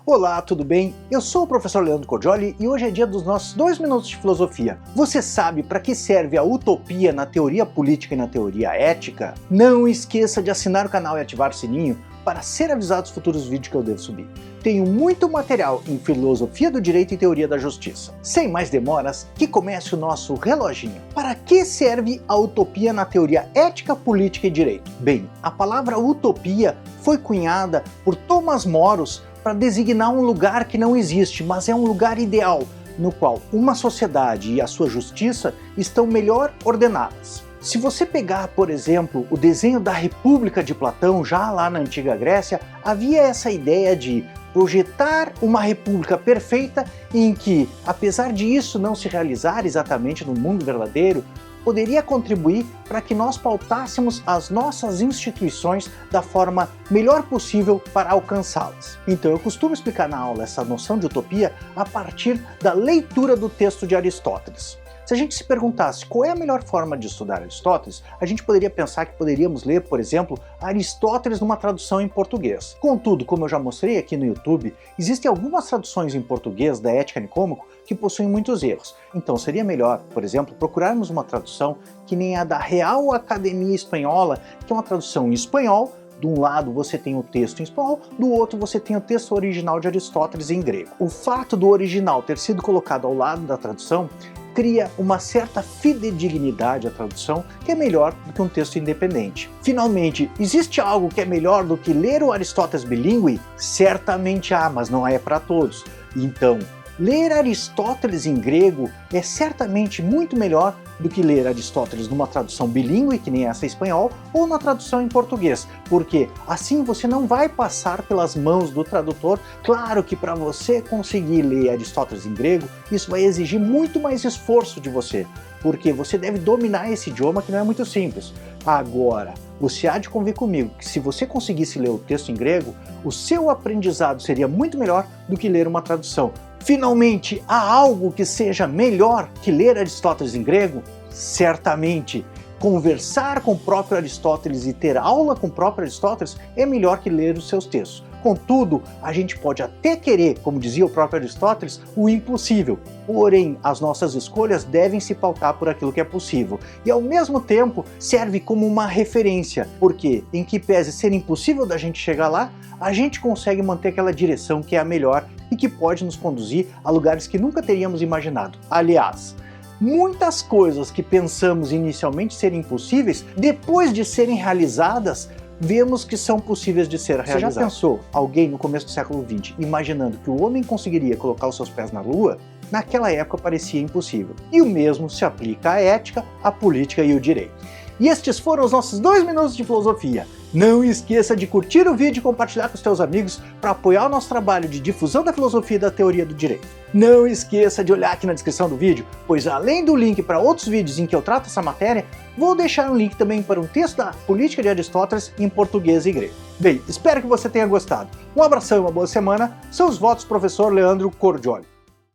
Olá, tudo bem? Eu sou o professor Leandro Cordioli e hoje é dia dos nossos 2 minutos de filosofia. Você sabe para que serve a utopia na teoria política e na teoria ética? Não esqueça de assinar o canal e ativar o sininho para ser avisado dos futuros vídeos que eu devo subir. Tenho muito material em filosofia do direito e teoria da justiça. Sem mais demoras, que comece o nosso reloginho. Para que serve a utopia na teoria ética, política e direito? Bem, a palavra utopia foi cunhada por Thomas Moros para designar um lugar que não existe, mas é um lugar ideal, no qual uma sociedade e a sua justiça estão melhor ordenadas. Se você pegar, por exemplo, o desenho da República de Platão, já lá na Antiga Grécia, havia essa ideia de projetar uma república perfeita em que, apesar de isso não se realizar exatamente no mundo verdadeiro, poderia contribuir para que nós pautássemos as nossas instituições da forma melhor possível para alcançá-las. Então eu costumo explicar na aula essa noção de utopia a partir da leitura do texto de Aristóteles. Se a gente se perguntasse qual é a melhor forma de estudar Aristóteles, a gente poderia pensar que poderíamos ler, por exemplo, Aristóteles numa tradução em português. Contudo, como eu já mostrei aqui no YouTube, existem algumas traduções em português da Ética Nicômaco que possuem muitos erros. Então seria melhor, por exemplo, procurarmos uma tradução que nem a da Real Academia Espanhola, que é uma tradução em espanhol. De um lado você tem o texto em espanhol, do outro você tem o texto original de Aristóteles em grego. O fato do original ter sido colocado ao lado da tradução cria uma certa fidedignidade à tradução que é melhor do que um texto independente. Finalmente, existe algo que é melhor do que ler o Aristóteles bilíngue? Certamente há, mas não é para todos. Então, ler Aristóteles em grego é certamente muito melhor do que ler Aristóteles numa tradução bilíngue, que nem essa em espanhol, ou na tradução em português, porque assim você não vai passar pelas mãos do tradutor. Claro que para você conseguir ler Aristóteles em grego, isso vai exigir muito mais esforço de você, porque você deve dominar esse idioma que não é muito simples. Agora, você há de convir comigo que se você conseguisse ler o texto em grego, o seu aprendizado seria muito melhor do que ler uma tradução. Finalmente, há algo que seja melhor que ler Aristóteles em grego? Certamente! Conversar com o próprio Aristóteles e ter aula com o próprio Aristóteles é melhor que ler os seus textos. Contudo, a gente pode até querer, como dizia o próprio Aristóteles, o impossível. Porém, as nossas escolhas devem se pautar por aquilo que é possível. E ao mesmo tempo, serve como uma referência, porque, em que pese ser impossível da gente chegar lá, a gente consegue manter aquela direção que é a melhor e que pode nos conduzir a lugares que nunca teríamos imaginado. Aliás, muitas coisas que pensamos inicialmente serem impossíveis, depois de serem realizadas, vemos que são possíveis de ser realizadas. Você já pensou alguém no começo do século XX imaginando que o homem conseguiria colocar os seus pés na Lua? Naquela época parecia impossível. E o mesmo se aplica à ética, à política e ao direito. E estes foram os nossos 2 minutos de filosofia. Não esqueça de curtir o vídeo e compartilhar com os seus amigos para apoiar o nosso trabalho de difusão da filosofia e da teoria do direito. Não esqueça de olhar aqui na descrição do vídeo, pois além do link para outros vídeos em que eu trato essa matéria, vou deixar um link também para um texto da Política de Aristóteles em português e grego. Bem, espero que você tenha gostado. Um abração e uma boa semana. Seus votos, professor Leandro Cordioli.